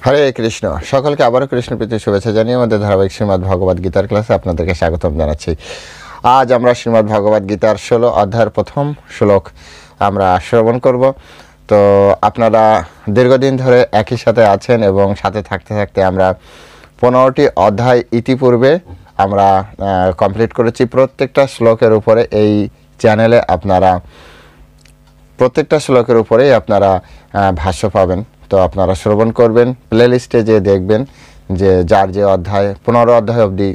হরে কৃষ্ণ। সকলকে আবারও কৃষ্ণ প্রীতি শুভেচ্ছা জানিয়ে আমাদের ধারাবাহিক শ্রীমদ্ ভগবদ গীতার ক্লাসে আপনাদেরকে স্বাগতম জানাচ্ছি। আজ আমরা শ্রীমদ্ ভগবদ গীতার 16 অধ্যায়ের প্রথম শ্লোক আমরা শ্রবণ করব। তো আপনারা দীর্ঘদিন ধরে একই সাথে আছেন এবং সাথে থাকতে থাকতে আমরা 15টি অধ্যায় ইতিপূর্বে আমরা কমপ্লিট করেছি। প্রত্যেকটা শ্লোকের উপরে এই চ্যানেলে আপনারা প্রত্যেকটা শ্লোকের উপরেই আপনারা ভাষ্য পাবেন। তো আপনারা শ্রবণ করবেন, প্লে লিস্টে যে দেখবেন যে যার যে অধ্যায় 15 অধ্যায় অবধি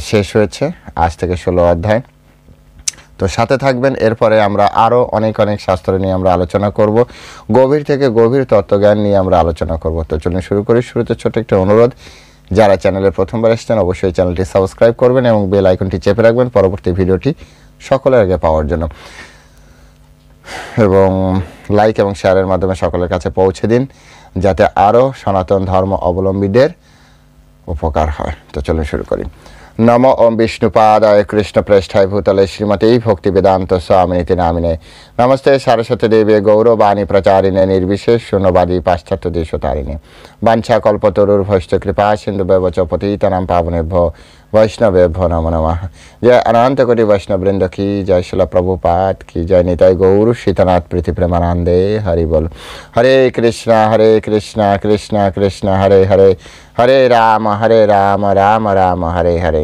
শেষ হয়েছে, আজ থেকে 16 অধ্যায়। তো সাথে থাকবেন। এরপরে আমরা আরও অনেক শাস্ত্র নিয়ে আমরা আলোচনা করব, গভীর থেকে গভীর তত্ত্বজ্ঞান নিয়ে আমরা আলোচনা করব। তো চলুন শুরু করি। শুরুতে ছোট্ট একটা অনুরোধ, যারা চ্যানেলে প্রথমবার এসেছেন অবশ্যই চ্যানেলটি সাবস্ক্রাইব করবেন এবং বেল আইকনটি চেপে রাখবেন পরবর্তী ভিডিওটি সকলের আগে পাওয়ার জন্য, এবং লাইক এবং শেয়ারের মাধ্যমে সকলের কাছে পৌঁছে দিন যাতে আরও সনাতন ধর্ম অবলম্বীদের উপকার হয়। তো চলুন শুরু করি। নম ওম বিষ্ণুপাদায় কৃষ্ণ প্রেষ্ঠায় ভূতলে শ্রীমতী ভক্তি বেদান্ত স্বামিনীতি নামিনে নমস্তে সারস্বতী দেবী গৌরবাণী প্রচারিণে নির্বিশেষ শূন্যবাদী পাশ্চাত্য দেশতারিণে বাঞ্ছা কল্পতরুর্ভশ্চ কৃপা সিন্ধু ব্যবচ পতিতানাং পাবনেভ্যো वैष्णवेभ्यो नमो नमः। जय अनंत कोटि वैष्णव वृंद की जय, शिल प्रभुपाद की जय, निताय गौर शीतनाथ प्रीति प्रेमानंदे हरि बोल। हरे कृष्णा कृष्णा कृष्णा हरे हरे, हरे राम राम राम हरे हरे।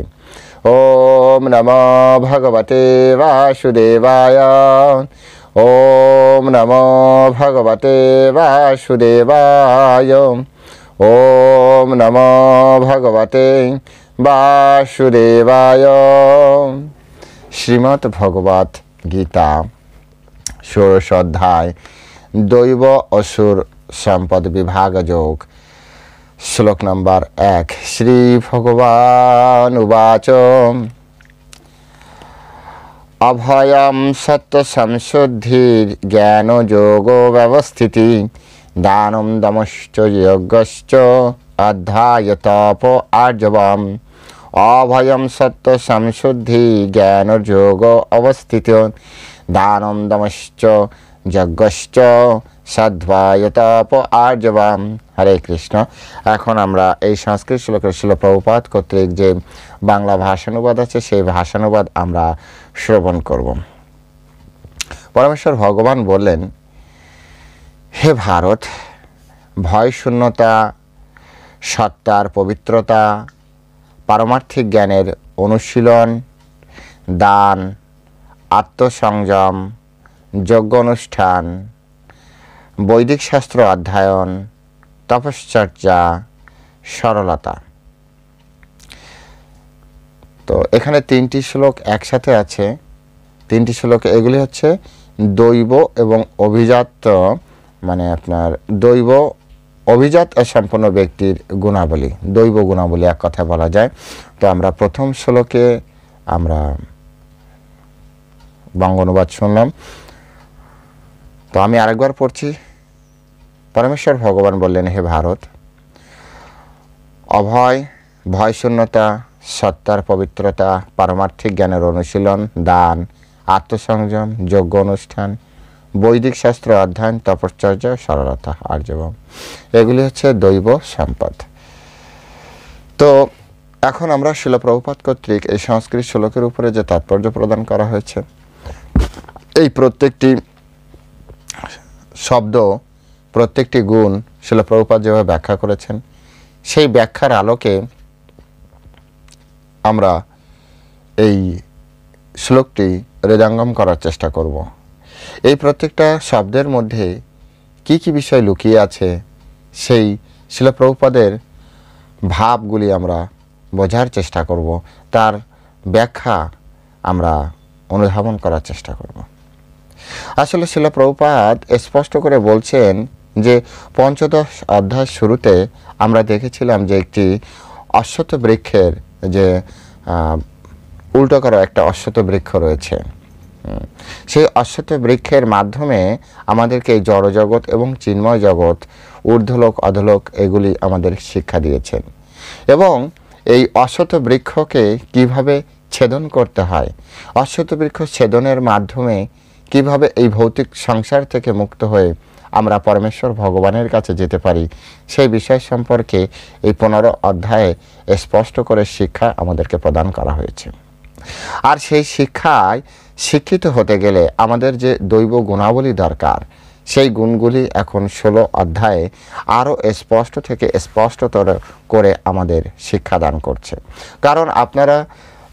ओम नमो भगवते वासुदेवाय, ओम नमो भगवते वासुदेवाय, ओम नमो भगवते वासुदेवाय। श्रीमद् भगवद गीता 16 अध्याय दैव असुर संपद विभाग योग, श्लोक नंबर 1। श्री भगवान उवाच अभयं सत्व संशुद्धिर ज्ञान योगो व्यवस्थिति दानं दमश्च यज्ञश्च अध्याय तप आर्जवम्। अभयं सत्व संशुद्धि ज्ञान योग अवस्थित दानं दमश्च यज्ञश्च सद्वाय तप आर्जवम्। हरे कृष्ण। এখন আমরা এই সংস্কৃত শ্লোকের শিল প্রভুপাদ কর্তৃক যে বাংলা ভাষানুবাদ আছে সেই ভাষানুবাদ আমরা শ্রবণ করব। পরমেশ্বর ভগবান বললেন, হে ভারত, ভয় শূন্যতা, সত্তার পবিত্রতা, পারমার্থিক জ্ঞানের অনুশীলন, দান, আত্মসংযম, যজ্ঞ অনুষ্ঠান, বৈদিক শাস্ত্র অধ্যয়ন, তপশ্চর্যা, সরলতা। তো এখানে 3টি শ্লোক একসাথে আছে। 3টি শ্লোক এগুলি হচ্ছে দৈব এবং অভিজাত, মানে আপনার দৈব অভিজাত সম্পন্ন ব্যক্তির গুণাবলী, দৈব গুণাবলী এক কথা বলা যায়। তো আমরা প্রথম শ্লোকে আমরা বঙ্গ অনুবাদ শুনলাম। তো আমি আরেকবার পড়ছি। পরমেশ্বর ভগবান বললেন, হে ভারত, অভয়, ভয় শূন্যতা, সত্তার পবিত্রতা, পারমার্থিক জ্ঞানের অনুশীলন, দান, আত্মসংযম, যজ্ঞ অনুষ্ঠান, বৈদিক শাস্ত্র অধ্যয়ন, তপশ্চর্যা, সরলতা, আর্জবম, এগুলি হচ্ছে দৈব সম্পদ। তো এখন আমরা শিল প্রভুপাদ কর্তৃক এই সংস্কৃত শ্লোকের উপরে যে তাৎপর্য প্রদান করা হয়েছে, এই প্রত্যেকটি শব্দ, প্রত্যেকটি গুণ শিল প্রভুপাদ যেভাবে ব্যাখ্যা করেছেন, সেই ব্যাখ্যার আলোকে আমরা এই শ্লোকটি হৃদয়ঙ্গম করার চেষ্টা করব। এই প্রত্যেকটা শব্দের মধ্যে কি কি বিষয় লুকিয়ে আছে সেই শিল প্রভুপাদের ভাবগুলি আমরা বোঝার চেষ্টা করব, তার ব্যাখ্যা আমরা অনুধাবন করার চেষ্টা করব। আসলে শিল প্রভুপাদ স্পষ্ট করে বলছেন যে 15 অধ্যায় শুরুতে আমরা দেখেছিলাম যে একটি অশ্বত্থ বৃক্ষের যে উল্টো করা একটা অশ্বত্থ বৃক্ষ রয়েছে, সেই অশ্বত্থ বৃক্ষের মাধ্যমে আমাদেরকে এই জড়জগৎ এবং চিন্ময় জগৎ, ঊর্ধ্বলোক অধোলোক, এগুলি আমাদের শিক্ষা দিয়েছেন। এবং এই অশ্বত্থ বৃক্ষকে কিভাবে ছেদন করতে হয়, অশ্বত্থ বৃক্ষ ছেদনের মাধ্যমে কিভাবে এই ভৌতিক সংসার থেকে মুক্ত হয়ে আমরা পরমেশ্বর ভগবানের কাছে যেতে পারি, সেই বিষয় সম্পর্কে এই 15 অধ্যায়ে স্পষ্ট করে শিক্ষা আমাদেরকে প্রদান করা হয়েছে। আর সেই শিক্ষায় শিক্ষিত হতে গেলে আমাদের যে দৈব গুণাবলী দরকার, সেই গুণগুলি এখন 16 অধ্যায়ে আরও স্পষ্ট থেকে স্পষ্টতর করে আমাদের শিক্ষাদান করছে। কারণ আপনারা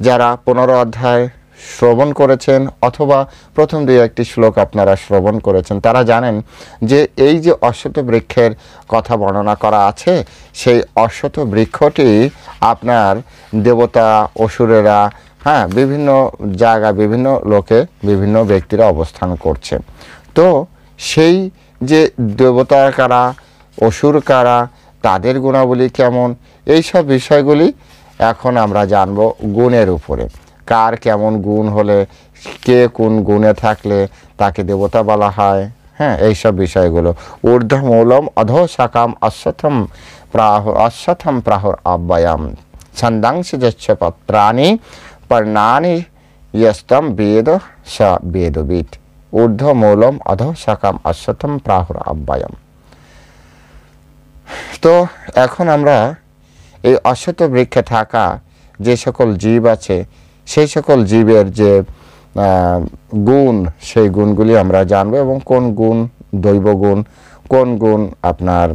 যারা 15 অধ্যায় শ্রবণ করেছেন অথবা প্রথম 2-1টি শ্লোক আপনারা শ্রবণ করেছেন, তারা জানেন যে এই যে অশ্বত্থ বৃক্ষের কথা বর্ণনা করা আছে, সেই অশ্বত্থ বৃক্ষটি আপনার দেবতা, অসুরেরা, বিভিন্ন জায়গায় বিভিন্ন লোকে বিভিন্ন ব্যক্তিরা অবস্থান করছে। তো সেই যে দেবতা কারা, অসুর কারা, তাদের গুণাবলী কেমন, এই সব বিষয়গুলি এখন আমরা জানব গুণের উপরে। কার কেমন গুণ হলে, কে কোন গুণে থাকলে তাকে দেবতা বলা হয়, এইসব বিষয়গুলো। ঊর্ধ্বমূলম অধো শাখাম অশ্বত্থম প্রাহুর আব্বায়াম ছন্দাংশ যচ্ছ পত্রাণি পর্ণানি ইয়স্তম বেদ স বেদবিদ। ঊর্ধ্বমূলম অধো শাখাম অশ্বত্থম প্রাহুর আব্বায়াম। তো এখন আমরা এই অশ্বত্থ বৃক্ষে থাকা যে সকল জীব আছে, সেই সকল জীবের যে গুণ, সেই গুণগুলি আমরা জানবো, এবং কোন গুণ দৈব গুণ, কোন গুণ আপনার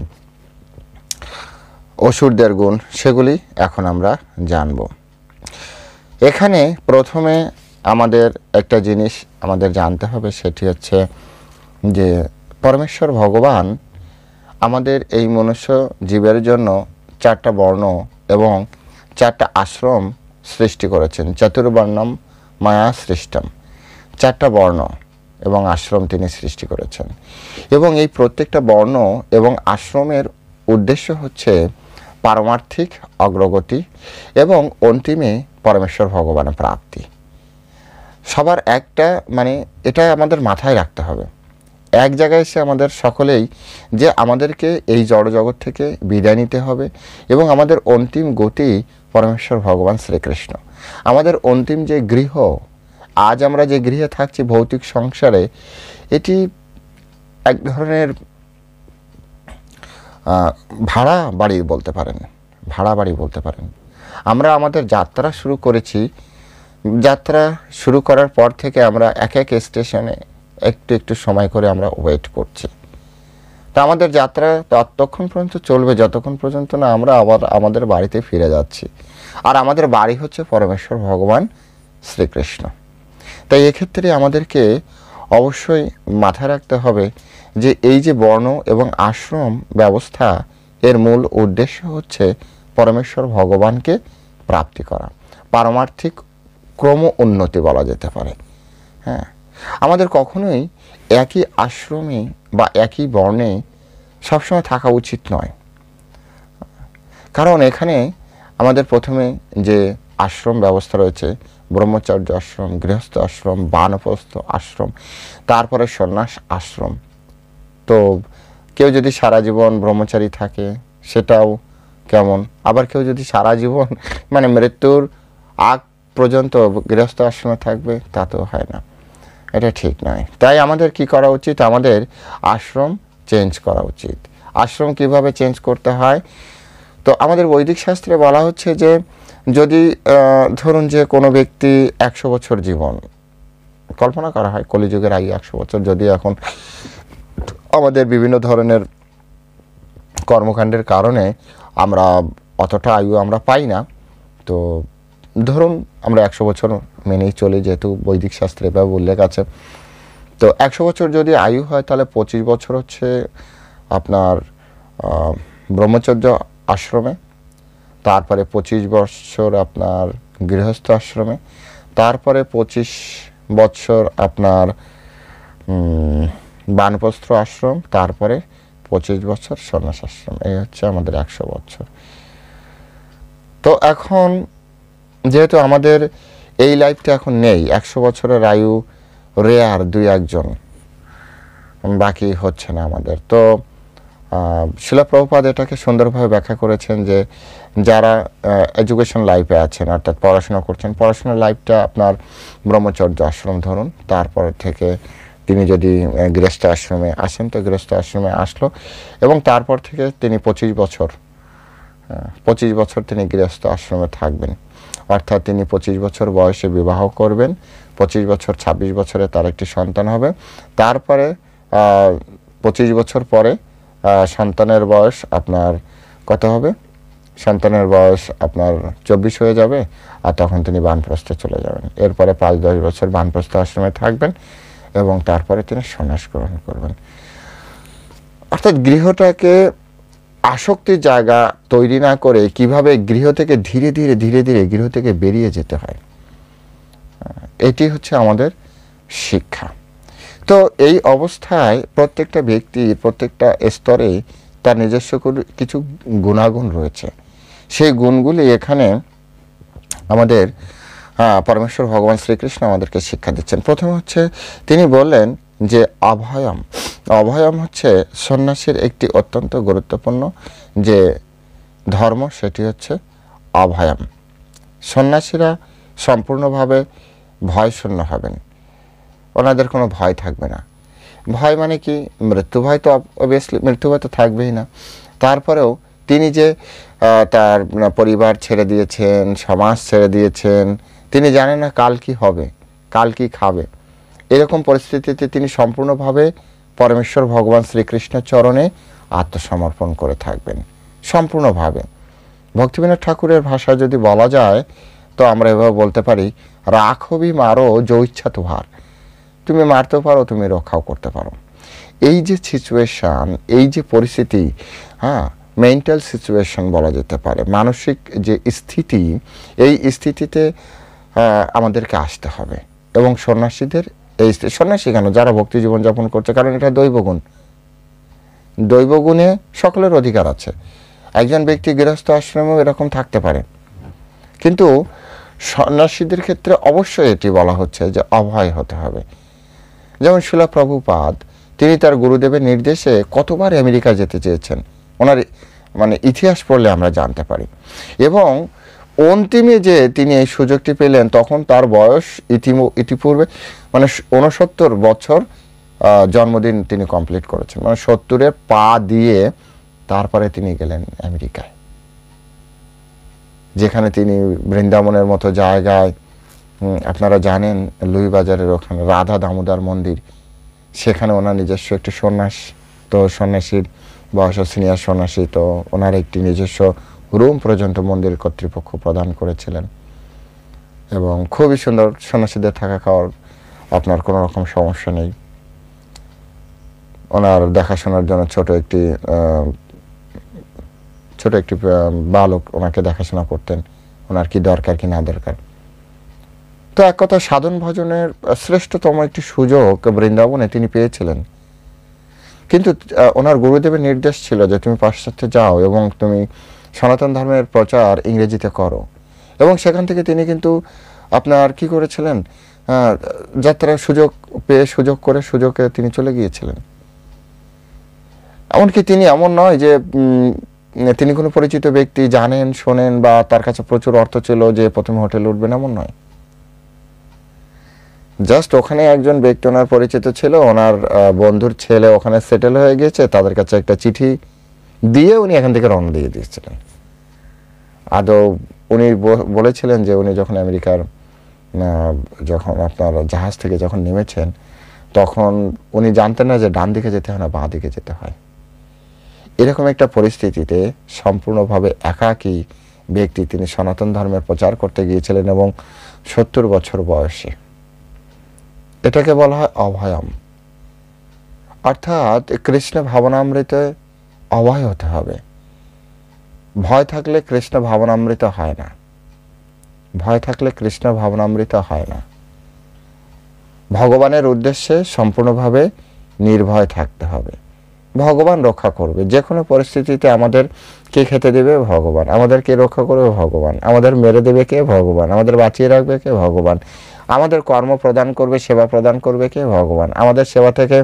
অসুরদের গুণ, সেগুলি এখন আমরা জানব। এখানে প্রথমে আমাদের একটা জিনিস আমাদের জানতে হবে, সেটি হচ্ছে যে পরমেশ্বর ভগবান আমাদের এই মনুষ্য জীবের জন্য 4টা বর্ণ এবং 4টা আশ্রম সৃষ্টি করেছেন। চতুর্বর্ণম মায়া সৃষ্টম, 4টা বর্ণ এবং আশ্রম তিনি সৃষ্টি করেছেন। এবং এই প্রত্যেকটা বর্ণ এবং আশ্রমের উদ্দেশ্য হচ্ছে পারমার্থিক অগ্রগতি এবং অন্তিমে পরমেশ্বর ভগবানের প্রাপ্তি। সবার একটা এটা আমাদের মাথায় রাখতে হবে। এক জায়গায় এসে আমাদের সকলেই যে আমাদেরকে এই জড়জগৎ থেকে বিদায় নিতে হবে এবং আমাদের অন্তিম গতি পরমেশ্বর ভগবান শ্রীকৃষ্ণ। আমাদের অন্তিম যে গৃহ, আজ আমরা যে গৃহে থাকছি ভৌতিক সংসারে, এটি এক ধরনের ভাড়া বাড়ি বলতে পারেন। আমরা আমাদের যাত্রা শুরু করেছি, যাত্রা শুরু করার পর থেকে আমরা এক এক স্টেশনে একটু সময় করে আমরা ওয়েট করছি। তা আমাদের যাত্রা ততক্ষণ পর্যন্ত চলবে যতক্ষণ পর্যন্ত না আমরা আবার আমাদের বাড়িতে ফিরে যাচ্ছি। আর আমাদের বাড়ি হচ্ছে পরমেশ্বর ভগবান শ্রীকৃষ্ণ। তাই এক্ষেত্রে আমাদেরকে অবশ্যই মাথায় রাখতে হবে যে এই যে বর্ণ এবং আশ্রম ব্যবস্থা, এর মূল উদ্দেশ্য হচ্ছে পরমেশ্বর ভগবানকে প্রাপ্তি করা, পারমার্থিক ক্রম উন্নতি বলা যেতে পারে। আমাদের কখনোই একই আশ্রমে বা একই বর্ণে সবসময় থাকা উচিত নয়। কারণ এখানে আমাদের প্রথমে যে আশ্রম ব্যবস্থা রয়েছে, ব্রহ্মচর্য আশ্রম, গৃহস্থ আশ্রম, বানপ্রস্থ আশ্রম, তারপরে সন্ন্যাস আশ্রম। তো কেউ যদি সারা জীবন ব্রহ্মচারী থাকে সেটাও কেমন, আবার কেউ যদি সারা জীবন মৃত্যুর আগ পর্যন্ত গৃহস্থ আশ্রমে থাকবে, তা তো হয় না, এটা ঠিক নয়। তাই আমাদের কি করা উচিত? আমাদের আশ্রম চেঞ্জ করা উচিত। আশ্রম কিভাবে চেঞ্জ করতে হয়? তো আমাদের বৈদিক শাস্ত্রে বলা হচ্ছে যে যদি ধরুন যে কোনো ব্যক্তি 100 বছর জীবন, কল্পনা করা হয় কলিযুগের আয়ু 100 বছর, যদি এখন আমাদের বিভিন্ন ধরনের কর্মকাণ্ডের কারণে আমরা অতটা আয়ু আমরা পাই না, তো ধরুন আমরা 100 বছর মেনেই চলি, যেহেতু বৈদিক শাস্ত্রে এভাবে উল্লেখ আছে। তো 100 বছর যদি আয়ু হয়, তাহলে 25 বছর হচ্ছে আপনার ব্রহ্মচর্য আশ্রমে, তারপরে 25 বছর আপনার গৃহস্থ আশ্রমে, তারপরে 25 বছর আপনার বানপ্রস্থ আশ্রম, তারপরে 25 বছর সন্ন্যাস আশ্রম। এই হচ্ছে আমাদের 100 বছর। তো এখন যেহেতু আমাদের এই লাইফটা এখন নেই, 100 বছরের আয়ু রেয়ার 2-1 বাকি হচ্ছে না আমাদের। তো শিলা প্রভুপাদ এটাকে সুন্দরভাবে ব্যাখ্যা করেছেন যে যারা এডুকেশন লাইফে আছেন, অর্থাৎ পড়াশোনা করছেন, পড়াশোনার লাইফটা আপনার ব্রহ্মচর্য আশ্রম ধরুন, তারপর থেকে তিনি যদি গৃহস্থ আশ্রমে আসেন তো গৃহস্থ আশ্রমে আসলো, এবং তারপর থেকে তিনি 25 বছর তিনি গৃহস্থ আশ্রমে থাকবেন। অর্থাৎ তিনি 25 বছর বয়সে বিবাহ করবেন, 25 বছর 26 বছরে তার একটি সন্তান হবে। তারপরে 25 বছর পরে সন্তানের বয়স আপনার কত হবে? সন্তানের বয়স আপনার 24 হয়ে যাবে, আর তখন তিনি বানপ্রস্থে চলে যাবেন। এরপরে 5-10 বছর বানপ্রস্থ আশ্রমে থাকবেন এবং তারপরে তিনি সন্ন্যাস গ্রহণ করবেন। অর্থাৎ গৃহটাকে আসক্তির জায়গা তৈরি না করে কিভাবে গৃহ থেকে ধীরে ধীরে গৃহ থেকে বেরিয়ে যেতে হয়, এটি হচ্ছে আমাদের শিক্ষা। তো এই অবস্থায় প্রত্যেকটা ব্যক্তির প্রত্যেকটা স্তরে তার নিজস্ব কিছু গুণাগুণ রয়েছে। সেই গুণগুলি এখানে আমাদের পরমেশ্বর ভগবান শ্রীকৃষ্ণ আমাদেরকে শিক্ষা দিচ্ছেন। প্রথমে হচ্ছে তিনি বললেন যে অভয়ম। অভয়ম হচ্ছে সন্ন্যাসীর একটি অত্যন্ত গুরুত্বপূর্ণ যে ধর্ম, সেটি হচ্ছে অভয়ম। সন্ন্যাসীরা সম্পূর্ণভাবে ভয়শূন্য হবেন, ওনাদের কোনো ভয় থাকবে না। ভয় মানে কি? মৃত্যু ভয় তো অবভিয়াসলি, মৃত্যু ভয় তো থাকবেই না। তারপরেও তিনি যে তার পরিবার ছেড়ে দিয়েছেন, সমাজ ছেড়ে দিয়েছেন, তিনি জানেন না কাল কি হবে, কাল কি খাবে। এরকম পরিস্থিতিতে তিনি সম্পূর্ণভাবে পরমেশ্বর ভগবান শ্রীকৃষ্ণের চরণে আত্মসমর্পণ করে থাকবেন, সম্পূর্ণভাবে। ভক্তিবিনোদ ঠাকুরের ভাষায় যদি বলা যায় তো আমরা এভাবে বলতে পারি, রাখবি মারো যো ইচ্ছা তোহার। তুমি মারতেও পারো, তুমি রক্ষাও করতে পারো। এই যে সিচুয়েশান, এই যে পরিস্থিতি, মেন্টাল সিচুয়েশন বলা যেতে পারে, মানসিক যে স্থিতি, এই স্থিতিতে আমাদেরকে আসতে হবে। এবং সন্ন্যাসীদের এই সন্ন্যাসী কেন, যারা ভক্তি জীবনযাপন করছে, কারণ এটা দৈবগুণ। দৈবগুণে সকলের অধিকার আছে। একজন ব্যক্তি গৃহস্থ আশ্রমেও এরকম থাকতে পারে, কিন্তু সন্ন্যাসীদের ক্ষেত্রে অবশ্যই এটি বলা হচ্ছে যে অভয় হতে হবে। যেমন শিলা প্রভুপাদ, তিনি তার গুরুদেবের নির্দেশে কতবার আমেরিকা যেতে চেয়েছেন, ওনার ইতিহাস পড়লে আমরা জানতে পারি। এবং অন্তিমে যে তিনি এই সুযোগটি পেলেন, তখন তার বয়স ইতিপূর্বে 69 বছর জন্মদিন তিনি কমপ্লিট করেছেন, 70-এ পা দিয়ে তারপরে তিনি গেলেন আমেরিকায়, যেখানে তিনি বৃন্দাবনের মতো জায়গায়, আপনারা জানেন লুই বাজারের ওখানে রাধা দামোদর মন্দির, সেখানে ওনার নিজস্ব একটি সন্ন্যাস, তো সন্ন্যাসীর বয়স সিনিয়র সন্ন্যাসী, তো ওনার একটি নিজস্ব রুম পর্যন্ত মন্দির কর্তৃপক্ষ প্রদান করেছিলেন। এবং খুবই সুন্দর, সন্ন্যাসীদের থাকা খাওয়ার আপনার কোনো রকম সমস্যা নেই। ওনার দেখাশোনার জন্য ছোট একটি বালক ওনাকে দেখাশোনা করতেন, ওনার কি দরকার কি না দরকার। তো এক কথা, সাধন ভজনের শ্রেষ্ঠতম একটি সুযোগ বৃন্দাবনে তিনি পেয়েছিলেন। কিন্তু ওনার গুরুদেবের নির্দেশ ছিল যে তুমি পাশ্চাত্যে যাও এবং তুমি সনাতন ধর্মের প্রচার ইংরেজিতে করো। এবং সেখান থেকে তিনি কিন্তু আপনার কি করেছিলেন, যাত্রার সুযোগে তিনি চলে গিয়েছিলেন। এমনকি তিনি এমন নয় যে তিনি কোনো পরিচিত ব্যক্তি, জানেন শোনেন বা তার কাছে প্রচুর অর্থ ছিল যে প্রথমে হোটেলে উঠবেন, এমন নয়। জাস্ট ওখানে একজন ব্যক্তি ওনার পরিচিত ছিল, ওনার বন্ধুর ছেলে ওখানে সেটেল হয়ে গেছে, তাদের কাছে একটা চিঠি দিয়ে উনি এখান থেকে রওনা দিয়ে দিয়েছিলেন। আদৌ উনি বলেছিলেন যে উনি যখন আমেরিকার যখন আপনার জাহাজ থেকে যখন নেমেছেন, তখন উনি জানতেন না যে ডান দিকে যেতে হয় না বাঁ দিকে যেতে হয়। এরকম একটা পরিস্থিতিতে সম্পূর্ণভাবে একাকী ব্যক্তি তিনি সনাতন ধর্মের প্রচার করতে গিয়েছিলেন এবং 70 বছর বয়সে। এটাকে বলা হয় অভয়ম। অর্থাৎ কৃষ্ণ ভাবনামৃতে অভয় হতে হবে। ভয় থাকলে কৃষ্ণ ভাবনামৃত হয় না, ভয় থাকলে কৃষ্ণ ভাবনামৃত হয় না। ভগবানের উদ্দেশ্যে সম্পূর্ণভাবে নির্ভয় থাকতে হবে। ভগবান রক্ষা করবে যে কোনো পরিস্থিতিতে। আমাদের কে খেতে দেবে? ভগবান। আমাদেরকে রক্ষা করবে ভগবান। আমাদের মেরে দেবে কে? ভগবান। আমাদের বাঁচিয়ে রাখবে কে? ভগবান। আমাদের কর্ম প্রদান করবে, সেবা প্রদান করবে কে? ভগবান। আমাদের সেবা থেকে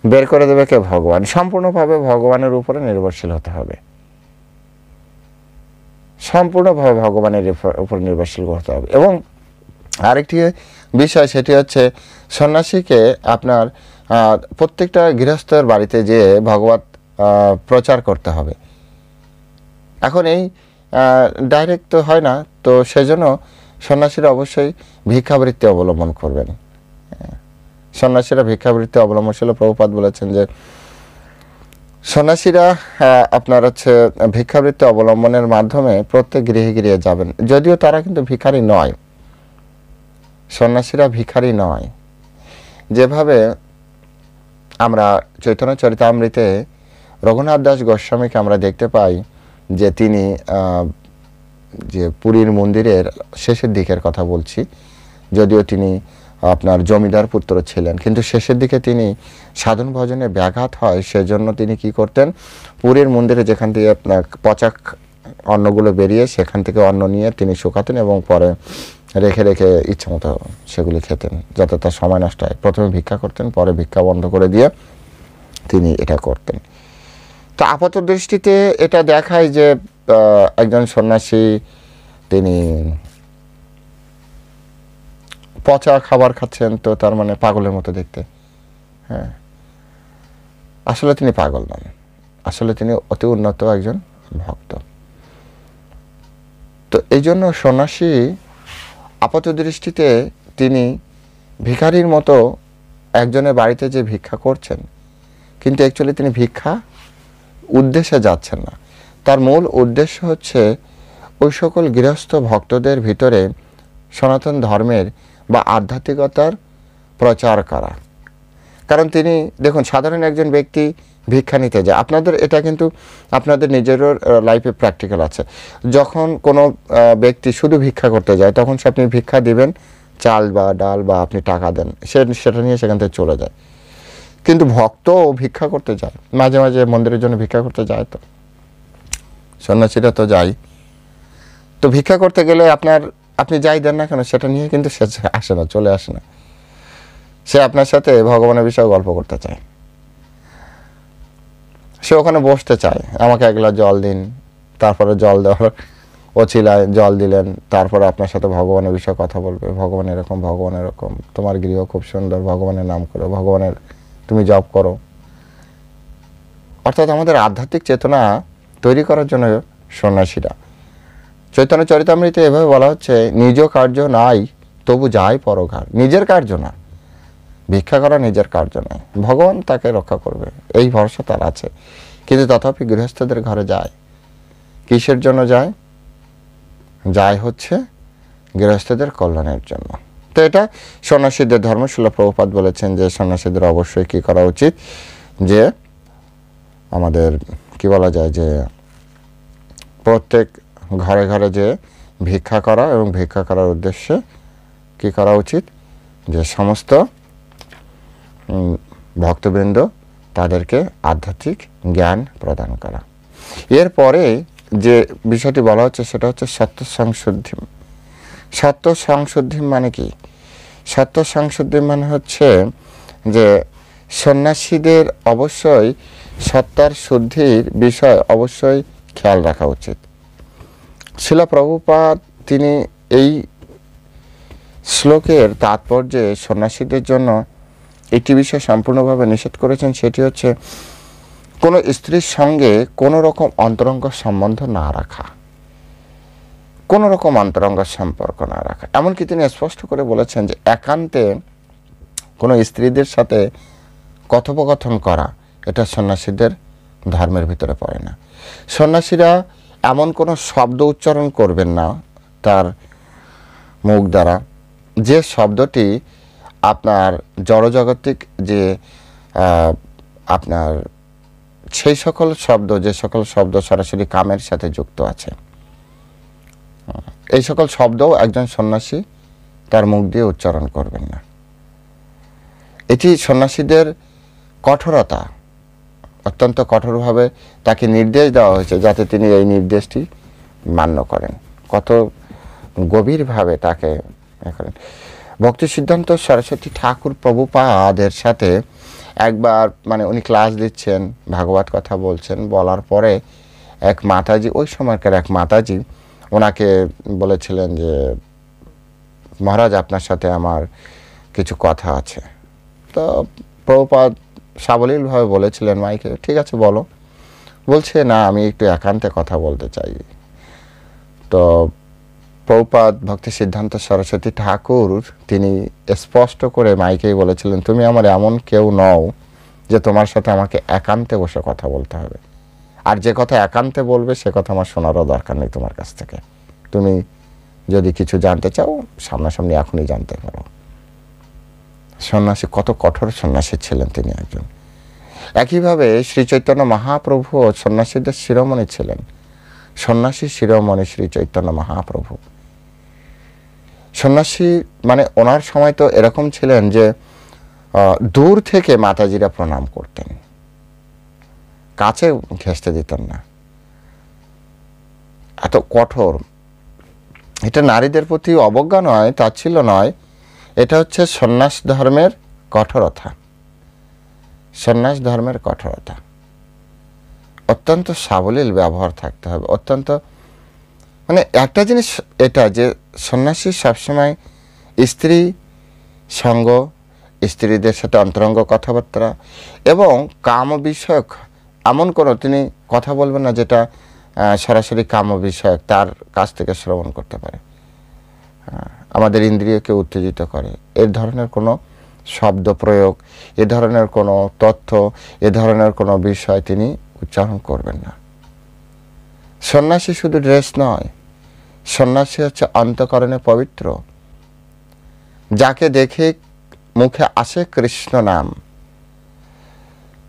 বের করে দেবে কে? ভগবান। সম্পূর্ণভাবে ভগবানের উপরে নির্ভরশীল হতে হবে, সম্পূর্ণভাবে ভগবানের উপর নির্ভরশীল হতে হবে। এবং আরেকটি বিষয়, সেটি হচ্ছে সন্ন্যাসীকে আপনার প্রত্যেকটা গৃহস্থের বাড়িতে যেয়ে ভগবত প্রচার করতে হবে। এখন এই ডাইরেক্ট তো হয় না, তো সেজন্য সন্ন্যাসীরা অবশ্যই ভিক্ষাবৃত্তি অবলম্বন করবেন। সন্ন্যাসীরা ভিক্ষাবৃত্তি অবলম্বনশীল। প্রভুপাদ বলেছেন যে সন্ন্যাসীরা আপনার হচ্ছে ভিক্ষাবৃত্তি অবলম্বনের মাধ্যমে প্রত্যেক গৃহে গৃহে যাবেন। যদিও তারা কিন্তু ভিখারি নয়, সন্ন্যাসীরা ভিখারি নয়। যেভাবে আমরা চৈতন্য চরিতামৃতে রঘুনাথ দাস গোস্বামীকে আমরা দেখতে পাই যে তিনি যে পুরীর মন্দিরের শেষের দিকের কথা বলছি, যদিও তিনি আপনার জমিদার পুত্র ছিলেন, কিন্তু শেষের দিকে তিনি সাধন ভজনে ব্যাঘাত হয়, সেজন্য তিনি কি করতেন, পুরীর মন্দিরে যেখান থেকে আপনার পচা অন্নগুলো বেরিয়ে সেখান থেকে অন্ন নিয়ে তিনি শুকাতেন এবং পরে রেখে রেখে ইচ্ছে মতো সেগুলি খেতেন, যাতে তার সময় নষ্ট হয়। প্রথমে ভিক্ষা করতেন, পরে ভিক্ষা বন্ধ করে দিয়ে তিনি এটা করতেন। তো আপাত দৃষ্টিতে এটা দেখায় যে একজন সন্ন্যাসী তিনি পচা খাবার খাচ্ছেন, তো তার মানে পাগলের মতো দেখতে। হ্যাঁ, আসলে তিনি পাগল নন, আসলে তিনি অতি উন্নত একজন ভক্ত। তো এই জন্য সন্ন্যাসী আপাত দৃষ্টিতে তিনি ভিখারির মতো একজনের বাড়িতে যে ভিক্ষা করছেন, কিন্তু অ্যাকচুয়ালি তিনি ভিক্ষা উদ্দেশ্যে যাচ্ছেন না। তার মূল উদ্দেশ্য হচ্ছে ওই সকল গৃহস্থ ভক্তদের ভিতরে সনাতন ধর্মের বা আধ্যাত্মিকতার প্রচার করা। কারণ তিনি দেখুন, সাধারণ একজন ব্যক্তি ভিক্ষা নিতে যায়, আপনাদের এটা কিন্তু আপনাদের নিজেরও লাইফে প্র্যাকটিক্যাল আছে। যখন কোনো ব্যক্তি শুধু ভিক্ষা করতে যায়, তখন সে আপনি ভিক্ষা দিবেন, চাল বা ডাল বা আপনি টাকা দেন, সেটা নিয়ে সেখান থেকে চলে যায়। কিন্তু ভক্তও ভিক্ষা করতে যায়, মাঝে মাঝে মন্দিরের জন্য ভিক্ষা করতে যায়, তো সন্ন্যাসীরা তো যায়। তো ভিক্ষা করতে গেলে আপনি যাই দেন না কেন, সেটা নিয়ে কিন্তু সে আসে না, চলে আসে না। সে আপনার সাথে ভগবানের বিষয়ে গল্প করতে চায়, সে ওখানে বসতে চায়, আমাকে এক গ্লাস জল দিন, তারপরে জল দেওয়ার ওছিলায় জল দিলেন, তারপরে আপনার সাথে ভগবানের বিষয়ে কথা বলবে, ভগবান এরকম, ভগবান এরকম, তোমার গৃহ খুব সুন্দর, ভগবানের নাম করো, ভগবানের তুমি জপ করো। অর্থাৎ আমাদের আধ্যাত্মিক চেতনা তৈরি করার জন্য সন্ন্যাসীরা। চৈতন্য চরিতামৃতে এভাবে বলা হচ্ছে, নিজ কার্য নাই তবু যায় পরঘার। নিজের কার্য না, ভিক্ষা করা নিজের কার্য নয়, ভগবান তাকে রক্ষা করবে এই ভরসা তার আছে। কিন্তু তথাপি গৃহস্থদের ঘরে যায়, কিসের জন্য যায়? যায় হচ্ছে গৃহস্থদের কল্যাণের জন্য। তো এটা সন্ন্যাসীদের ধর্ম। শিল প্রভুপাদ বলেছেন যে সন্ন্যাসীদের অবশ্যই কি করা উচিত, যে আমাদের কি বলা যায়, যে প্রত্যেক ঘরে ঘরে যে ভিক্ষা করা এবং ভিক্ষা করার উদ্দেশ্যে কি করা উচিত, যে সমস্ত ভক্তবৃন্দ তাদেরকে আধ্যাত্মিক জ্ঞান প্রদান করা। এরপরে যে বিষয়টি বলা হচ্ছে সেটা হচ্ছে সত্য সংশুদ্ধি। সত্য সংশুদ্ধি মানে কি? সত্য সংশুদ্ধি মানে হচ্ছে যে সন্ন্যাসীদের অবশ্যই সত্তার শুদ্ধির বিষয় অবশ্যই খেয়াল রাখা উচিত। শিল প্রভুপাদ তিনি এই শ্লোকের তাৎপর্যে সন্ন্যাসীদের জন্য একটি বিষয় সম্পূর্ণভাবে নিষেধ করেছেন, সেটি হচ্ছে কোনো স্ত্রীর সঙ্গে কোনো রকম অন্তরঙ্গ সম্বন্ধ না রাখা, কোনো রকম অন্তরঙ্গ সম্পর্ক না রাখা। এমনকি তিনি স্পষ্ট করে বলেছেন যে একান্তে কোনো স্ত্রীদের সাথে কথোপকথন করা এটা সন্ন্যাসীদের ধর্মের ভিতরে পড়ে না। সন্ন্যাসীরা এমন কোনো শব্দ উচ্চারণ করবেন না তার মুখ দ্বারা, যে শব্দটি আপনার জড়জাগতিক যে আপনার সেই সকল শব্দ, যে সকল শব্দ সরাসরি কামের সাথে যুক্ত আছে, এই সকল শব্দও একজন সন্ন্যাসী তার মুখ দিয়ে উচ্চারণ করবেন না। এটি সন্ন্যাসীদের কঠোরতা, অত্যন্ত কঠোরভাবে তাকে নির্দেশ দেওয়া হয়েছে যাতে তিনি এই নির্দেশটি মান্য করেন, কত গভীরভাবে তাকে করেন। ভক্তি সিদ্ধান্ত সরস্বতী ঠাকুর প্রভুপাদের সাথে একবার মানে উনি ক্লাস দিচ্ছেন, ভাগবত কথা বলছেন, বলার পরে এক মাতাজি, ওই সময়কার এক মাতাজি ওনাকে বলেছিলেন যে মহারাজ, আপনার সাথে আমার কিছু কথা আছে। তো প্রভুপাদ সাবলীলভাবে বলেছিলেন মাইকে, ঠিক আছে বলো। বলছে, না, আমি একটু একান্তে কথা বলতে চাই। তো প্রভুপাদ ভক্তি সিদ্ধান্ত সরস্বতী ঠাকুর তিনি স্পষ্ট করে মাইকেই বলেছিলেন, তুমি আমার এমন কেউ নও যে তোমার সাথে আমাকে একান্তে বসে কথা বলতে হবে। আর যে কথা একান্তে বলবে সে কথা আমার শোনারও দরকার নেই তোমার কাছ থেকে। তুমি যদি কিছু জানতে চাও সামনাসামনি এখনই জানতে পারো। সন্ন্যাসী কত কঠোর সন্ন্যাসী ছিলেন তিনি একজন। একইভাবে শ্রী চৈতন্য মহাপ্রভু সন্ন্যাসীদের শিরোমণি ছিলেন। সন্ন্যাসী শিরোমণি শ্রী চৈতন্য মহাপ্রভু। সন্ন্যাসী মানে ওনার সময় তো এরকম ছিলেন যে দূর থেকে মাতাজিরা প্রণাম করতেন, কাছে ঘেঁষতে দিতেন না, এত কঠোর। এটা নারীদের প্রতি অবজ্ঞা নয়, তাচ্ছিল্য নয়, এটা হচ্ছে সন্ন্যাস ধর্মের কঠোরতা। সন্ন্যাস ধর্মের কঠোরতা। অত্যন্ত সাবলীল ব্যবহার থাকতে হবে, অত্যন্ত মানে একটা জিনিস এটা যে সন্ন্যাসী সবসময় স্ত্রী সঙ্গ, স্ত্রীদের সাথে অন্তরঙ্গ কথাবার্তা এবং কাম বিষয়ক এমন কোনো তিনি কথা বলবেন না যেটা সরাসরি কাম বিষয়ক তার কাছ থেকে শ্রবণ করতে পারে, আমাদের ইন্দ্রিয়কে উত্তেজিত করে। এ ধরনের কোনো শব্দ প্রয়োগ, এ ধরনের কোনো তথ্য, এ ধরনের কোনো বিষয় তিনি উচ্চারণ করবেন না। সন্ন্যাসী শুধু ড্রেস নয়, সন্ন্যাসী হচ্ছে অন্তঃকরণে পবিত্র। যাকে দেখে মুখে আসে কৃষ্ণ নাম,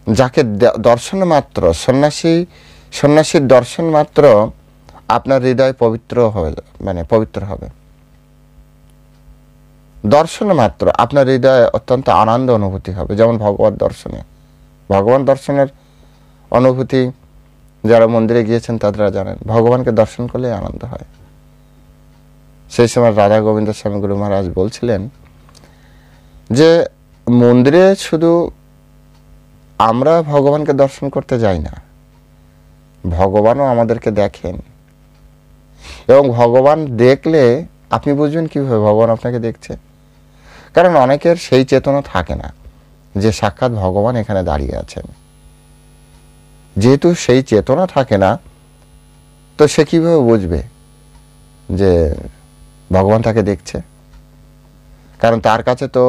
যাকে দর্শন মাত্র সন্ন্যাসীর দর্শন মাত্র আপনার হৃদয় পবিত্র হবে, মানে পবিত্র হবে। দর্শন মাত্র আপনার হৃদয়ে অত্যন্ত আনন্দ অনুভূতি হবে। যেমন ভগবান দর্শনের অনুভূতি যারা মন্দিরে গিয়েছেন তারা জানেন, ভগবানকে দর্শন করলে আনন্দ হয়। সেই সময় রাধা গোবিন্দ স্বামী গুরু মহারাজ বলছিলেন যে মন্দিরে শুধু আমরা ভগবানকে দর্শন করতে যাই না, ভগবানও আমাদেরকে দেখেন। এবং ভগবান দেখলে আপনি বুঝবেন কিভাবে ভগবান আপনাকে দেখছে। কারণ অনেকের সেই চেতনা থাকে না যে সাক্ষাৎ ভগবান এখানে দাঁড়িয়ে আছেন। যেহেতু সেই চেতনা থাকে না, তো সে কিভাবে বুঝবে যে ভগবান তাকে দেখছে? কারণ তার কাছে তো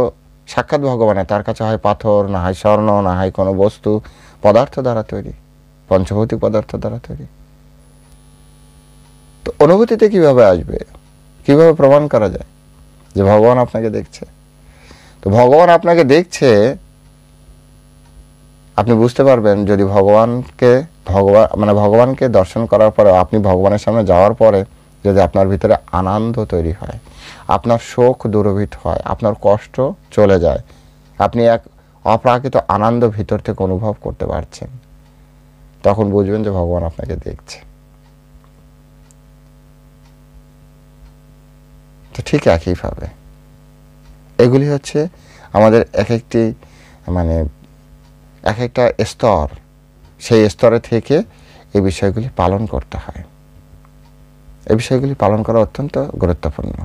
সাক্ষাৎ ভগবান, তার কাছে হয় পাথর, না হয় স্বর্ণ, না হয় কোনো বস্তু, পদার্থ দ্বারা তৈরি, পঞ্চভৌতিক পদার্থ দ্বারা তৈরি। তো অনুভূতিতে কিভাবে আসবে, কিভাবে প্রমাণ করা যায় যে ভগবান আপনাকে দেখছে? তো ভগবান আপনাকে দেখছে আপনি বুঝতে পারবেন যদি ভগবানকে দর্শন করার পরে, আপনি ভগবানের সামনে যাওয়ার পরে যদি আপনার ভিতরে আনন্দ তৈরি হয়, আপনার শোক দূরীভূত হয়, আপনার কষ্ট চলে যায়, আপনি এক অপ্রাকৃত আনন্দ ভিতর থেকে অনুভব করতে পারছেন, তখন বুঝবেন যে ভগবান আপনাকে দেখছে। তো ঠিক একইভাবে এগুলি হচ্ছে আমাদের এক একটা স্তর, সেই স্তরে থেকে এই বিষয়গুলি পালন করতে হয়। এই বিষয়গুলি পালন করা অত্যন্ত গুরুত্বপূর্ণ।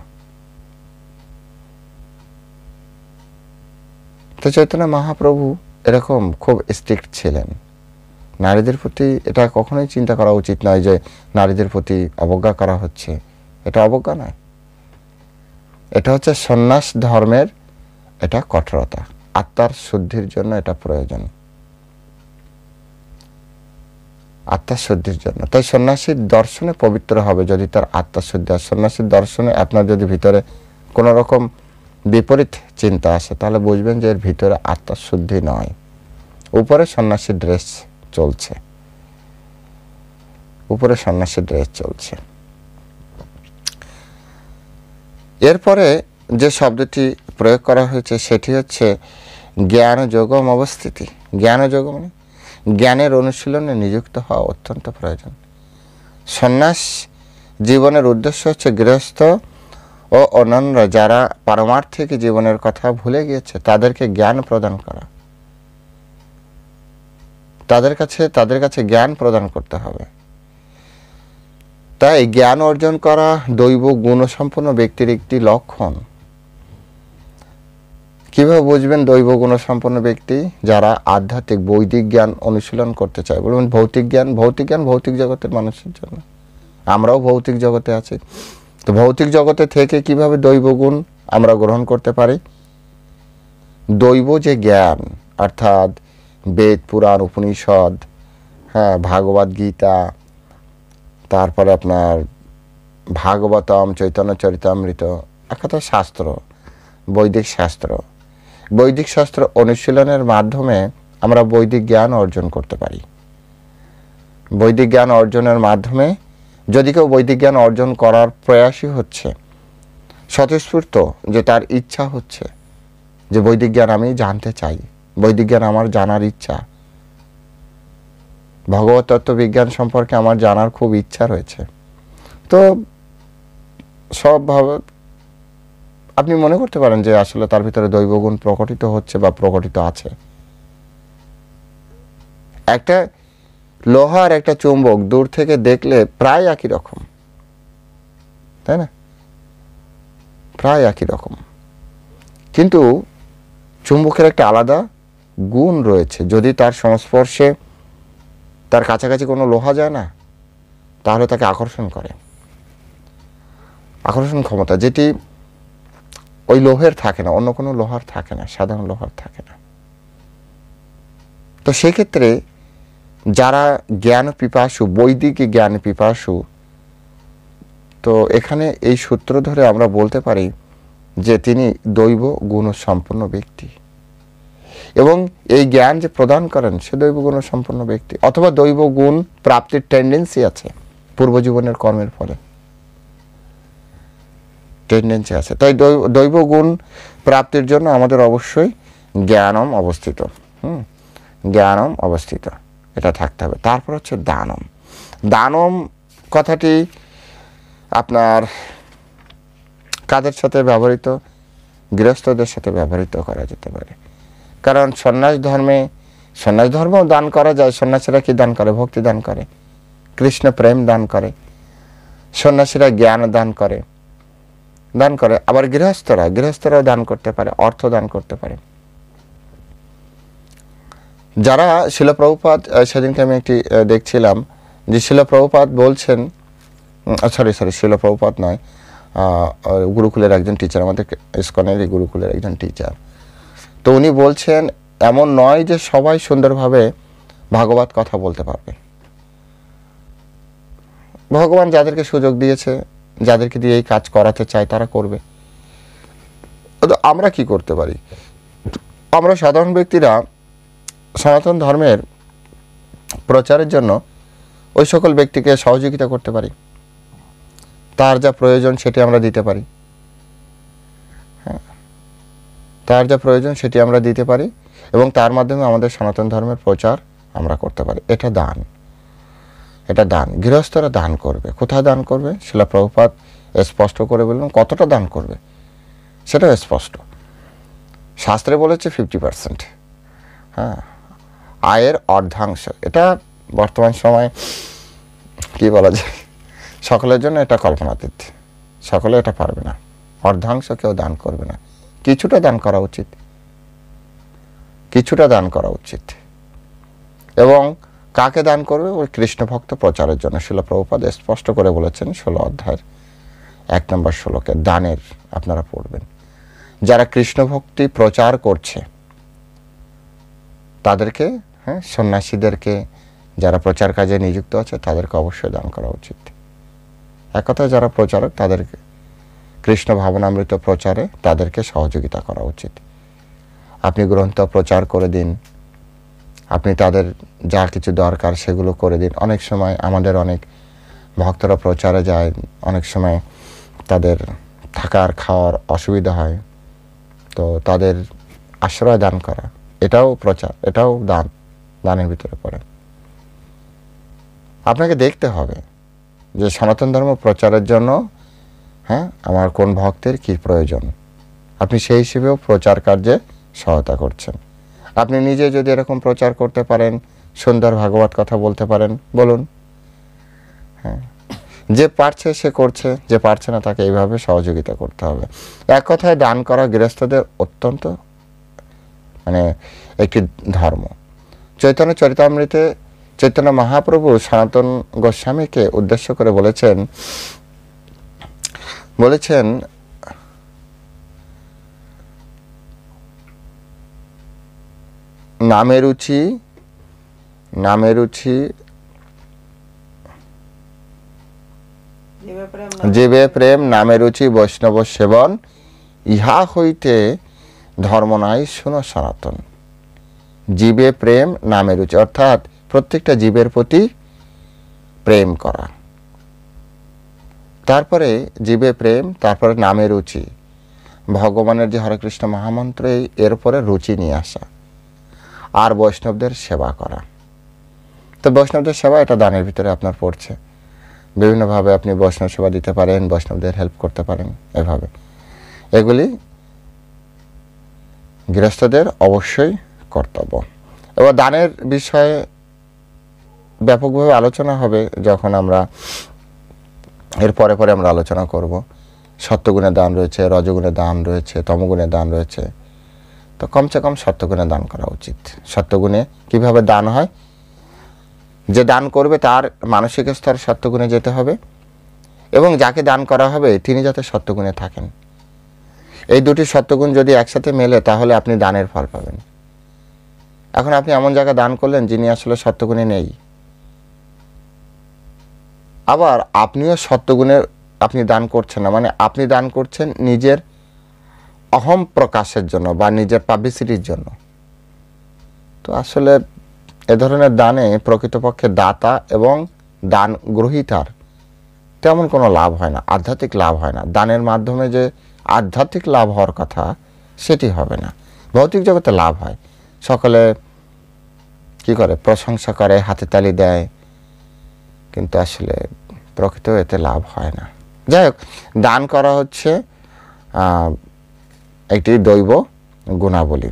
তো চৈতন্য মহাপ্রভু এরকম খুব স্ট্রিক্ট ছিলেন। নারীদের প্রতি এটা কখনোই চিন্তা করা উচিত নয় যে নারীদের প্রতি অবজ্ঞা করা হচ্ছে। এটা অবজ্ঞা নয়, এটা হচ্ছে সন্ন্যাস ধর্মের এটা কঠোরতা। আত্মার শুদ্ধির জন্য এটা প্রয়োজন, আত্মার শুদ্ধির জন্য। তাই সন্ন্যাসীর দর্শনে পবিত্র হবে যদি তার আত্মার শুদ্ধি। আর সন্ন্যাসীর দর্শনে আপনার যদি ভিতরে কোনো রকম বিপরীত চিন্তা আসে, তাহলে বুঝবেন যে এর ভিতরে আত্মার শুদ্ধি নয়। উপরে সন্ন্যাসীর ড্রেস চলছে, উপরে সন্ন্যাসীর ড্রেস চলছে। এরপরে যে শব্দটি প্রয়োগ করা হয়েছে সেটি হচ্ছে জ্ঞান যোগম অবস্থিতি। জ্ঞান যোগ মানে জ্ঞানের অনুশীলনে নিযুক্ত হওয়া অত্যন্ত প্রয়োজন। সন্ন্যাস জীবনের উদ্দেশ্য হচ্ছে গৃহস্থ ও অন্যান্য যারা পারমার্থিক জীবনের কথা ভুলে গিয়েছে তাদেরকে জ্ঞান প্রদান করা, তাদের কাছে জ্ঞান প্রদান করতে হবে। তাই জ্ঞান অর্জন করা দৈব গুণসম্পন্ন ব্যক্তির একটি লক্ষণ। কিভাবে বুঝবেন দৈব গুণসম্পন্ন ব্যক্তি? যারা আধ্যাত্মিক বৈদিক জ্ঞান অনুশীলন করতে চায়। বলবেন ভৌতিক জ্ঞান ভৌতিক জগতের মানুষের জন্য, আমরাও ভৌতিক জগতে আছি। তো ভৌতিক জগতে থেকে কিভাবে দৈব গুণ আমরা গ্রহণ করতে পারি? দৈব যে জ্ঞান, অর্থাৎ বেদ, পুরাণ, উপনিষদ, হ্যাঁ, ভাগবত গীতা, তারপরে আপনার ভাগবতম, চৈতন্য চরিতামৃত, এক কথায় শাস্ত্র, বৈদিক শাস্ত্র অনুশীলনের মাধ্যমে আমরা বৈদিক জ্ঞান অর্জন করতে পারি। বৈদিক জ্ঞান অর্জনের মাধ্যমে যদি কেউ বৈদিক জ্ঞান অর্জন করার প্রয়াসই হচ্ছে, স্বতঃস্ফূর্ত যে তার ইচ্ছা হচ্ছে যে বৈদিক জ্ঞান আমি জানতে চাই, বৈদিক জ্ঞান আমার জানার ইচ্ছা, ভগবত তত্ত্ব বিজ্ঞান সম্পর্কে আমার জানার খুব ইচ্ছা রয়েছে, তো সবভাবে আপনি মনে করতে পারেন যে আসলে তার ভিতরে দৈবগুণ প্রকটিত হচ্ছে বা প্রকটিত আছে। একটা লোহার একটা চুম্বক দূর থেকে দেখলে প্রায় একই রকম, তাই না? প্রায় একই রকম, কিন্তু চুম্বকের একটা আলাদা গুণ রয়েছে। যদি তার সংস্পর্শে, তার কাছাকাছি কোনো লোহা যায় না, তাহলে তাকে আকর্ষণ করে। আকর্ষণ ক্ষমতা যেটি ওই লোহের থাকে না, অন্য কোনো লোহার থাকে না, সাধারণ লোহার থাকে না। তো সেক্ষেত্রে যারা জ্ঞান পিপাসু, বৈদিক জ্ঞান পিপাসু, তো এখানে এই সূত্র ধরে আমরা বলতে পারি যে তিনি দৈব গুণ সম্পন্ন ব্যক্তি, এবং এই জ্ঞান যে প্রদান করেন সে দৈব গুণ সম্পন্ন ব্যক্তি, অথবা দৈব গুণ প্রাপ্তির টেন্ডেন্সি আছে পূর্বজীবনের কর্মের ফলে, টেন্ডেন্সি আছে। তাই দৈব গুণ প্রাপ্তির জন্য আমাদের অবশ্যই জ্ঞানম অবস্থিত, জ্ঞানম অবস্থিত এটা থাকতে হবে। তারপর হচ্ছে দানম। দানম কথাটি আপনার কাদের সাথে ব্যবহৃত? গৃহস্থদের সাথে ব্যবহৃত করা যেতে পারে। কারণ সন্ন্যাস ধর্মেও দান করা যায়। সন্ন্যাসীরা কি দান করে? ভক্তি দান করে, কৃষ্ণ প্রেম দান করে, সন্ন্যাসীরা জ্ঞান দান করে। আবার গৃহস্থরাও দান করতে পারে, অর্থ দান করতে পারে। যারা শিল প্রভুপাদ, সেদিনকে আমি একটি দেখছিলাম যে শিল প্রভুপাদ বলছেন, শিল প্রভুপাদ নয়, গুরুকুলের একজন টিচার, আমাদের ইসকনের গুরুকুলের একজন টিচার। তো উনি বলছেন এমন নয় যে সবাই সুন্দরভাবে ভাগবত কথা বলতে পারবে। ভগবান যাদেরকে সুযোগ দিয়েছে, যাদেরকে দিয়ে এই কাজ করাতে চায় তারা করবে। আমরা কি করতে পারি? আমরা সাধারণ ব্যক্তিরা সনাতন ধর্মের প্রচারের জন্য ওই সকল ব্যক্তিকে সহযোগিতা করতে পারি, তার যা প্রয়োজন সেটি আমরা দিতে পারি। তার যা প্রয়োজন সেটি আমরা দিতে পারি এবং তার মাধ্যমে আমাদের সনাতন ধর্মের প্রচার আমরা করতে পারি। এটা দান। গৃহস্থরা দান করবে। কোথায় দান করবে? শিল প্রভুপাদ স্পষ্ট করে বললেন। কতটা দান করবে সেটাও স্পষ্ট। শাস্ত্রে বলেছে 50%, হ্যাঁ, আয়ের অর্ধাংশ। এটা বর্তমান সময় কি বলা যায়, সকলের জন্য এটা কল্পনাতীত, সকলে এটা পারবে না। অর্ধাংশ কেউ দান করবে না, কিছুটা দান করা উচিত। এবং কাকে দান করবে? ওই কৃষ্ণ ভক্ত প্রচারের জন্য। শিল প্রভুপাদ স্পষ্ট করে বলেছেন 16 অধ্যায়ের 1 নম্বর শ্লোকে, দানের আপনারা পড়বেন। যারা কৃষ্ণ ভক্তি প্রচার করছে তাদেরকে, হ্যাঁ, সন্ন্যাসীদেরকে, যারা প্রচার কাজে নিযুক্ত আছে তাদেরকে অবশ্যই দান করা উচিত। এক কথায় যারা প্রচারক তাদেরকে, কৃষ্ণ ভাবনামৃত প্রচারে তাদেরকে সহযোগিতা করা উচিত। আপনি গ্রন্থ প্রচার করে দিন, আপনি তাদের যা কিছু দরকার সেগুলো করে দিন। অনেক সময় আমাদের অনেক ভক্তরা প্রচারে যায়, অনেক সময় তাদের থাকার খাওয়ার অসুবিধা হয়, তো তাদের আশ্রয় দান করা, এটাও প্রচার, এটাও দানের ভিতরে পড়ে। আপনাকে দেখতে হবে যে সনাতন ধর্ম প্রচারের জন্য, হ্যাঁ, আমার কোন ভক্তের কি প্রয়োজন, আপনি সেই হিসেবেও প্রচার কার্যে সহায়তা করছেন। আপনি নিজে যদি এরকম প্রচার করতে পারেন, সুন্দর ভাগবত কথা বলতে পারেন, বলুন। হ্যাঁ, যে পারছে সে করছে, যে পারছে না তাকে এইভাবে সহযোগিতা করতে হবে। এক কথায় দান করা গৃহস্থদের অত্যন্ত মানে একটি ধর্ম। চৈতন্য চরিতামৃতে চৈতন্য মহাপ্রভু সনাতন গোস্বামীকে উদ্দেশ্য করে বলেছেন নামে রুচি জীবে প্রেম নামে রুচি বৈষ্ণব সেবন, ইহা হইতে ধর্ম নাই শুনো সনাতন। জীবে প্রেম নামে রুচি, অর্থাৎ প্রত্যেকটা জীবের প্রতি প্রেম করা, তারপরে জীবে প্রেম, তারপরে নামে রুচি, ভগবানের যে হরে কৃষ্ণ মহামন্ত্র এরপরে রুচি নিয়ে আসা, আর বৈষ্ণবদের সেবা করা। তো বৈষ্ণবদের সেবা এটা দানের ভিতরে আপনার পড়ছে। বিভিন্নভাবে আপনি বৈষ্ণব সেবা দিতে পারেন, বৈষ্ণবদের হেল্প করতে পারেন, এভাবে এগুলি গৃহস্থদের অবশ্যই কর্তব্য। এবার দানের বিষয়ে ব্যাপকভাবে আলোচনা হবে যখন আমরা এর পরে আমরা আলোচনা করব। সত্যগুণের দান রয়েছে, রজগুণের দান রয়েছে, তমগুণের দান রয়েছে। তো কমসে কম সত্যগুণে দান করা উচিত। সত্যগুণে কিভাবে দান হয়, যে দান করবে তার মানসিক স্তর সত্যগুণে যেতে হবে, এবং যাকে দান করা হবে তিনি যাতে সত্যগুণে থাকেন। এই দুটি সত্যগুণ যদি একসাথে মেলে তাহলে আপনি দানের ফল পাবেন। এখন আপনি এমন জায়গায় দান করলেন যিনি আসলে সত্যগুণে নেই, আবার আপনিও সত্যগুণে আপনি দান করছেন না, মানে আপনি দান করছেন নিজের অহম প্রকাশের জন্য বা নিজের পাবলিসিটির জন্য। তো আসলে এ ধরনের দানে প্রকৃতপক্ষে দাতা এবং দান গ্রহীতার তেমন কোনো লাভ হয় না, আধ্যাত্মিক লাভ হয় না। দানের মাধ্যমে যে আধ্যাত্মিক লাভ হওয়ার কথা সেটি হবে না। ভৌতিক জগতে লাভ হয়, সকলে কি করে, প্রশংসা করে, হাতে তালি দেয়, কিন্তু আসলে প্রকৃত এতে লাভ হয় না। যাই হোক, দান করা হচ্ছে একটি দৈব গুণাবলী।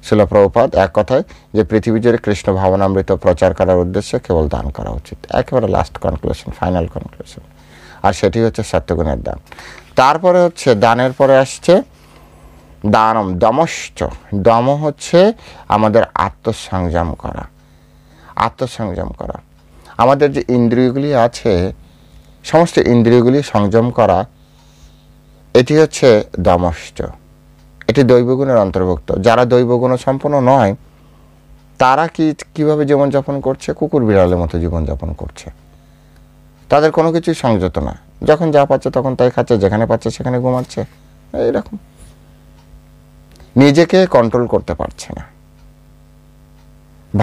শিল প্রভুপাদ এক কথায় যে পৃথিবী জুড়ে কৃষ্ণ ভাবনামৃত প্রচার করার উদ্দেশ্যে কেবল দান করা উচিত, একেবারে লাস্ট কনক্লুশন, ফাইনাল কনক্লুশন। আর সেটি হচ্ছে সত্যগুণের দান। তারপরে হচ্ছে দানের পরে আসছে দানম দমশ্চ। দম হচ্ছে আমাদের আত্মসংযম করা, আত্মসংযম করা। আমাদের যে ইন্দ্রিয়গুলি আছে সমস্ত ইন্দ্রিয়গুলি সংযম করা, এটি হচ্ছে দমশ্চ। এটি দৈবগুণের অন্তর্ভুক্ত। যারা দৈবগুণ সম্পন্ন নয় তারা কিভাবে জীবনযাপন করছে, কুকুর বিড়ালের মতো জীবনযাপন করছে। তাদের কোনো কিছুই সংযত না, যখন যা পাচ্ছে তখন তাই খাচ্ছে, যেখানে পাচ্ছে সেখানে ঘুমাচ্ছে, এইরকম। নিজেকে কন্ট্রোল করতে পারছে না,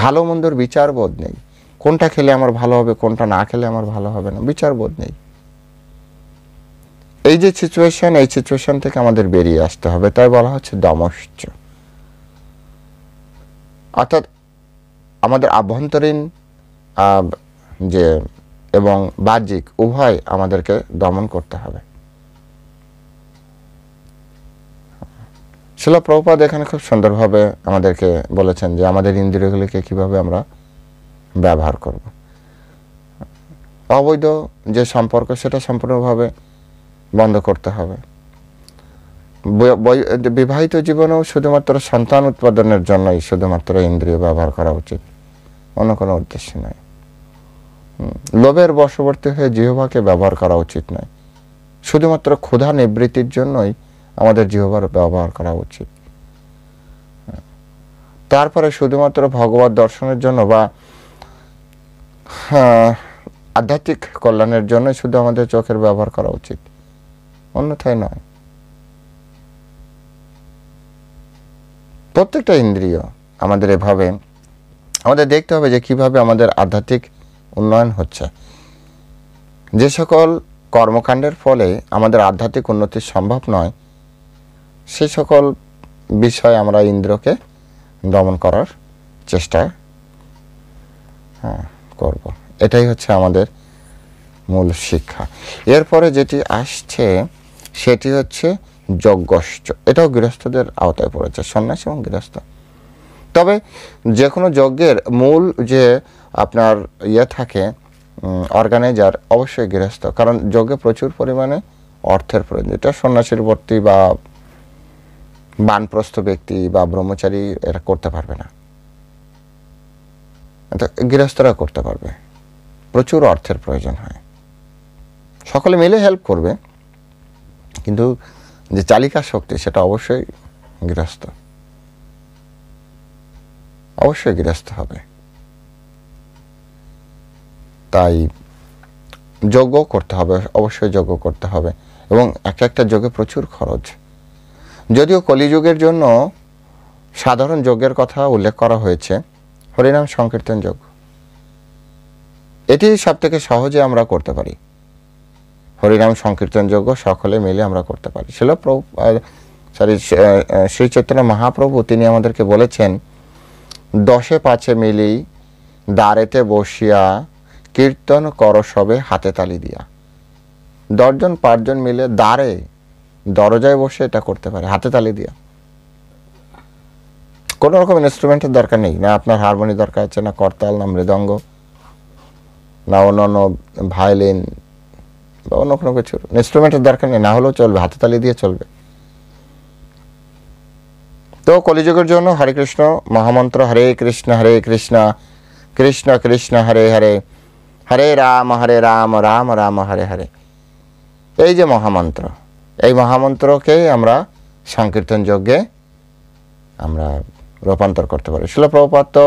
ভালো মন্দর বিচার বোধ নেই, কোনটা খেলে আমার ভালো হবে, কোনটা না খেলে আমার ভালো হবে না, বিচার বোধ নেই। এই যে সিচুয়েশন, এই সিচুয়েশন থেকে আমাদের বেরিয়ে আসতে হবে, তাই বলা হচ্ছে দমশ্চ। অর্থাৎ আমাদের আভ্যন্তরীণ যে এবং বাহ্যিক উভয় আমাদেরকে দমন করতে হবে। শিল প্রভুপাদ এখানে খুব সুন্দরভাবে আমাদেরকে বলেছেন যে আমাদের ইন্দ্রিয়গুলিকে কিভাবে আমরা ব্যবহার করব। অবৈধ যে সম্পর্ক সেটা সম্পূর্ণভাবে বন্ধ করতে হবে। বিবাহিত জীবনেও শুধুমাত্র সন্তান উৎপাদনের জন্যই শুধুমাত্র ইন্দ্রিয় ব্যবহার করা উচিত, অন্য কোনো উদ্দেশ্য নয়। লোভের বশবর্তী হয়ে জিহ্বাকে ব্যবহার করা উচিত নয়, শুধুমাত্র ক্ষুধা নিবৃত্তির জন্যই আমাদের জিহ্বার ব্যবহার করা উচিত। তারপরে শুধুমাত্র ভগবত দর্শনের জন্য বা আধ্যাত্মিক কল্যাণের জন্য শুধু আমাদের চোখের ব্যবহার করা উচিত, অন্যথায় নয়। প্রত্যেকটা ইন্দ্রিয় আমাদের এভাবে আমাদের দেখতে হবে যে কিভাবে আমাদের আধ্যাত্মিক উন্নয়ন হচ্ছে। যে সকল কর্মকাণ্ডের ফলে আমাদের আধ্যাত্মিক উন্নতি সম্ভব নয় সেই সকল বিষয় আমরা ইন্দ্রকে দমন করার চেষ্টা করব। এটাই হচ্ছে আমাদের মূল শিক্ষা। এরপরে যেটি আসছে সেটি হচ্ছে যজ্ঞশ্চ। এটাও গৃহস্থদের আওতায় পড়েছে, সন্ন্যাসী এবং গৃহস্থ। তবে যে কোনো যজ্ঞের মূল যে আপনার থাকে অর্গানাইজার অবশ্যই গৃহস্থ, কারণ যজ্ঞে প্রচুর পরিমাণে অর্থের প্রয়োজন। এটা সন্ন্যাসীর ভর্তি বা বানপ্রস্থ ব্যক্তি বা ব্রহ্মচারী এরা করতে পারবে না, গৃহস্থরা করতে পারবে। প্রচুর অর্থের প্রয়োজন হয়, সকলে মিলে হেল্প করবে, কিন্তু যে চালিকা শক্তি সেটা অবশ্যই গৃহস্থ, অবশ্যই গৃহস্থ হবে। তাই যজ্ঞ করতে হবে, অবশ্যই যজ্ঞ করতে হবে, এবং একটা একটা যজ্ঞে প্রচুর খরচ। যদিও কলিযুগের জন্য সাধারণ যজ্ঞের কথা উল্লেখ করা হয়েছে, হরিনাম সংকীর্তন যজ্ঞ, এটি সব থেকে সহজে আমরা করতে পারি। হরিনাম সংকীর্তন যজ্ঞ সকলে মিলে আমরা করতে পারি। শ্রী চৈতন্য মহাপ্রভু তিনি আমাদেরকে বলেছেন, 10-5 মিলি দ্বারেতে বসিয়া কীর্তন কর সবে হাতে তালি দিয়া। 10-5 জন মিলে দ্বারে, দরজায় বসে এটা করতে পারে, হাতে তালি দিয়া। কোনো রকম ইনস্ট্রুমেন্টের দরকার নেই, না আপনার হারমোনি দরকার আছে, না করতাল, না মৃদঙ্গ, না অন্যান্য ভায়োলিন বা অন্য কোনো কিছু ইনস্ট্রুমেন্টের দরকার নেই, না হলেও চলবে, হাতে তালি দিয়ে চলবে। তো কলিযুগের জন্য হরে কৃষ্ণ মহামন্ত্র, হরে কৃষ্ণ কৃষ্ণ কৃষ্ণ হরে হরে, হরে রাম রাম রাম হরে হরে, এই যে মহামন্ত্র, এই মহামন্ত্রকে আমরা সংকীর্তন যজ্ঞে আমরা রূপান্তর করতে পারি। শিল প্রভুপাদ তো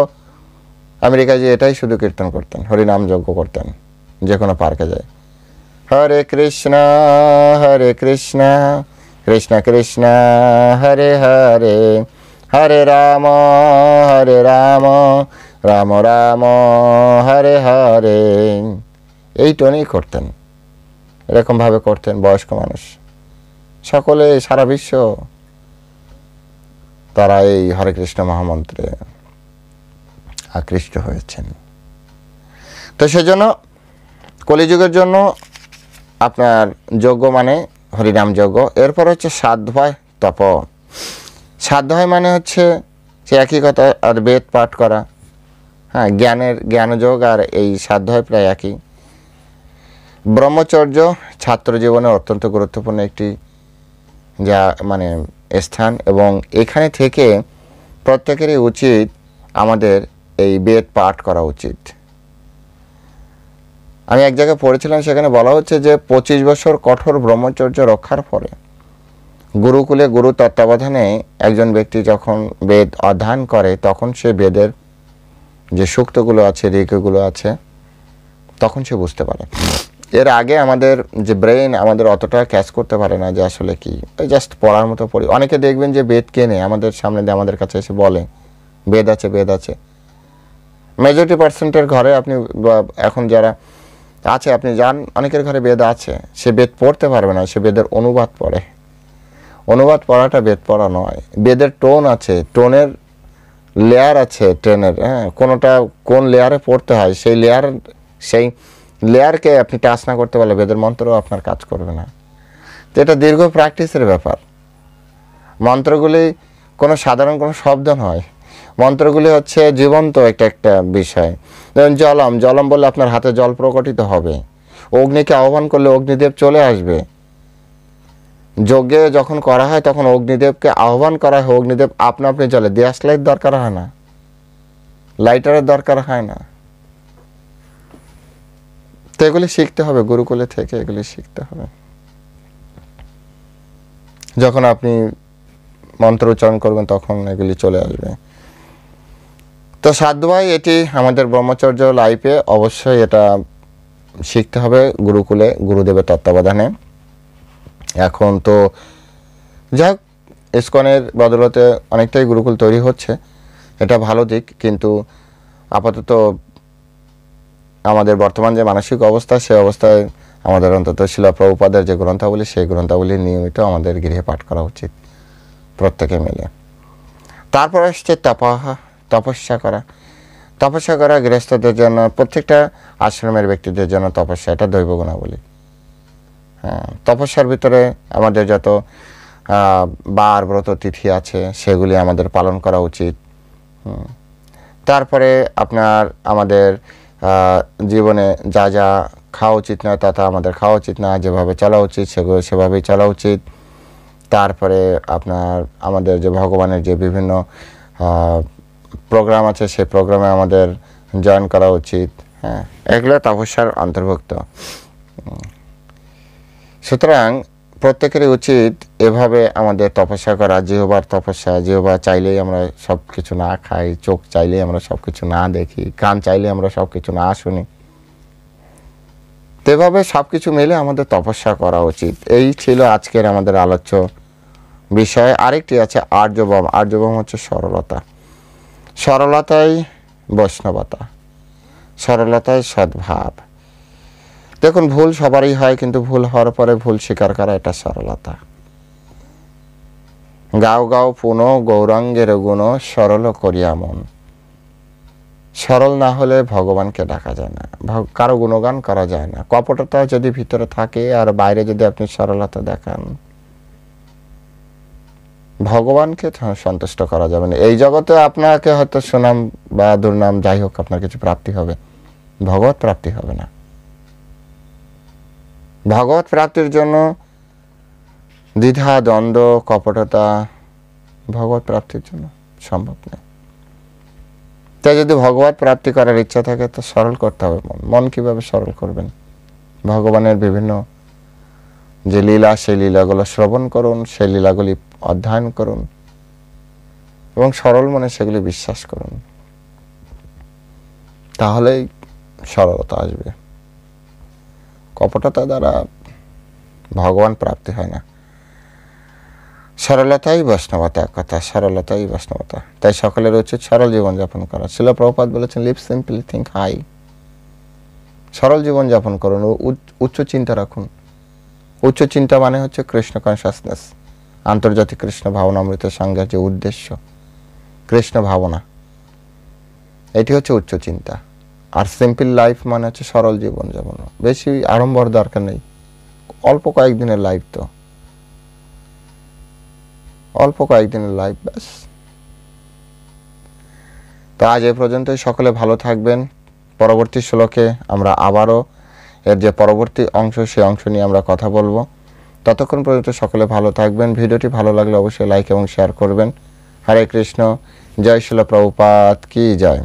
আমেরিকায় যে এটাই শুধু কীর্তন করতেন, হরিনাম যজ্ঞ করতেন, যে কোনো পার্কে যায়, হরে কৃষ্ণ কৃষ্ণ কৃষ্ণ হরে হরে, হরে রাম রাম রাম হরে হরে, এই টোনেই করতেন, এরকমভাবে করতেন বয়স্ক মানুষ সকলে, সারা বিশ্ব তারা এই হরে কৃষ্ণ মহামন্ত্রে আকৃষ্ট হয়েছেন। তো সেজন্য কলিযুগের জন্য আপনার যজ্ঞ মানে হরিনাম যজ্ঞ। এরপর হচ্ছে সাধ্যায় তপ। সাধ্যায় মানে হচ্ছে সে একই কথা, আর বেদ পাঠ করা, হ্যাঁ, জ্ঞানযোগ আর এই সাধ্যায় প্রায় একই। ব্রহ্মচর্য ছাত্র জীবনে অত্যন্ত গুরুত্বপূর্ণ একটি যা মানে স্থান, এবং এখানে থেকে প্রত্যেকেরই উচিত আমাদের এই বেদ পাঠ করা উচিত। আমি এক জায়গায় পড়েছিলাম, সেখানে বলা হচ্ছে যে 25 বছর কঠোর ব্রহ্মচর্য রক্ষার পরে গুরুকুলে গুরু তত্ত্বাবধানে একজন ব্যক্তি যখন বেদ অধ্যয়ন করে, তখন সে বেদের যে সূক্তগুলো আছে, ঋকগুলো আছে, তখন সে বুঝতে পারে। এর আগে আমাদের যে ব্রেন আমাদের অতটা ক্যাচ করতে পারে না যে আসলে কি, জাস্ট পড়ার মতো পড়ি। অনেকে দেখবেন যে বেদ কেনে আমাদের সামনে দিয়ে আমাদের কাছে এসে বলে বেদ আছে, বেদ আছে। মেজরিটি পার্সেন্টের ঘরে আপনি এখন যারা আছে, আপনি যান, অনেকের ঘরে বেদ আছে, সে বেদ পড়তে পারবে না, সে বেদের অনুবাদ পড়ে। অনুবাদ পড়াটা বেদ পড়া নয়। বেদের টোন আছে, টোনের লেয়ার আছে, ট্রেনের, হ্যাঁ, কোনোটা কোন লেয়ারে পড়তে হয়, সেই লেয়ারকে আপনি টাচ না করতে পারলে বেদের মন্ত্রও আপনার কাজ করবে না। তো এটা দীর্ঘ প্র্যাকটিসের ব্যাপার। মন্ত্রগুলি কোনো সাধারণ কোনো শব্দ নয়, মন্ত্রগুলি হচ্ছে জীবন্ত একটা বিষয়। যেমন জলম বললে আপনার হাতে জল প্রকটিত হবে, অগ্নিকে আহ্বান করলে অগ্নিদেব চলে আসবে। যজ্ঞে যখন করা হয় তখন অগ্নিদেবকে আহ্বান করা হয়, অগ্নিদেব আপনা আপনি চলে, গ্যাস লাইট দরকার হয় না, লাইটারের দরকার হয় না। তো এগুলি শিখতে হবে, গুরুকুলে থেকে এগুলি শিখতে হবে। যখন আপনি মন্ত্র উচ্চারণ করবেন তখন এগুলি চলে আসবে। তো সাধ্যায় এটি আমাদের ব্রহ্মচর্য লাইফে অবশ্যই এটা শিখতে হবে গুরুকুলে, গুরুদেবের তত্ত্বাবধানে। এখন তো যাক, ইসকনের বদলতে অনেকটাই গুরুকুল তৈরি হচ্ছে, এটা ভালো দিক। কিন্তু আপাতত আমাদের বর্তমান যে মানসিক অবস্থা, সেই অবস্থায় আমাদের অন্তত শিল প্রভুপাদের যে গ্রন্থাবলী, সেই গ্রন্থাবলী নিয়মিত আমাদের গৃহে পাঠ করা উচিত প্রত্যেকে মিলে। তারপর আসছে তপস্যা করা গৃহস্থদের জন্য, প্রত্যেকটা আশ্রমের ব্যক্তিদের জন্য তপস্যা, এটা দৈব গুণাবলী। হ্যাঁ, তপস্যার ভিতরে আমাদের যত বার ব্রত তিথি আছে সেগুলি আমাদের পালন করা উচিত। তারপরে আপনার আমাদের জীবনে যা যা খাওয়া উচিত নয় তা আমাদের খাওয়া উচিত না, যেভাবে চলা উচিত সেভাবেই চলা উচিত। তারপরে আপনার আমাদের যে ভগবানের যে বিভিন্ন প্রোগ্রাম আছে সেই প্রোগ্রামে আমাদের জয়েন করা উচিত। হ্যাঁ, এগুলো তপস্যার অন্তর্ভুক্ত। সুতরাং প্রত্যেকেরই উচিত এভাবে আমাদের তপস্যা করা। জিহ্বার তপস্যা, জিহ্বা চাইলেই আমরা সব কিছু না খাই, চোখ চাইলেই আমরা সব কিছু না দেখি, কান চাইলে আমরা সব কিছু না শুনি। এভাবে সব কিছু মিলে আমাদের তপস্যা করা উচিত। এই ছিল আজকের আমাদের আলোচ্য বিষয়। আরেকটি আছে আর্যবম। আর্যবম হচ্ছে সরলতা। সরলতাই বৈষ্ণবতা, সরলতাই সদ্ভাব। দেখুন, ভুল সবারই হয়, কিন্তু ভুল হওয়ার পরে ভুল স্বীকার করা, এটা সরলতা। গাও গাও পুনঃ গৌরাঙ্গের গুণ, সরল করিয়া মন। সরল না হলে ভগবানকে ডাকা যায় না, কারো গুণগান করা যায় না। কপটতা যদি ভিতরে থাকে আর বাইরে যদি আপনি সরলতা দেখান, ভগবানকে সন্তুষ্ট করা যাবে না। এই জগতে আপনাকে হয়তো সুনাম বা দুর্নাম যাই হোক আপনার কিছু প্রাপ্তি হবে, ভগবত প্রাপ্তি হবে না। ভগবত প্রাপ্তির জন্য দ্বিধা, দ্বন্দ্ব, কপটতা ভগবত প্রাপ্তির জন্য সম্ভব নয়। তাই যদি ভগবত প্রাপ্তি করার ইচ্ছা থাকে তো সরল করতে হবে মন। মন কিভাবে সরল করবেন? ভগবানের বিভিন্ন যে লীলা, সেই লীলাগুলো শ্রবণ করুন, সেই লীলাগুলি অধ্যয়ন করুন এবং সরল মনে সেগুলি বিশ্বাস করুন, তাহলেই সরলতা আসবে। কপটতা দ্বারা ভগবান প্রাপ্তি হয় না। সরলতাই বৈষ্ণবতা, এক কথা, সরলতাই বৈষ্ণবতা। তাই সকলের উচিত সরল জীবনযাপন করা। শিল প্রভুপাদ বলেছেন, লিভ সিম্পলি, থিঙ্ক হাই। সরল জীবনযাপন করুন, উচ্চ চিন্তা রাখুন। উচ্চ চিন্তা মানে হচ্ছে কৃষ্ণ কনসাসনেস, আন্তর্জাতিক কৃষ্ণ ভাবনামৃত সংঘের যে উদ্দেশ্য, কৃষ্ণ ভাবনা, এটি হচ্ছে উচ্চ চিন্তা। আর সিম্পল লাইফ মানে হচ্ছে সরল জীবনযাপন। বেশি আড়ম্বর দরকার নেই, অল্প কয়েকদিনের লাইফ, তো অল্প কয়েকদিনের লাইফ, ব্যাস। তো আজ এ পর্যন্তই। সকলে ভালো থাকবেন। পরবর্তী শ্লোকে আমরা আবারও এর যে পরবর্তী অংশ, সেই অংশ নিয়ে আমরা কথা বলবো। ততক্ষণ পর্যন্ত সকলে ভালো থাকবেন। ভিডিওটি ভালো লাগলে অবশ্যই লাইক এবং শেয়ার করবেন। হরে কৃষ্ণ। জয় শিল প্রভুপাদ কি জয়।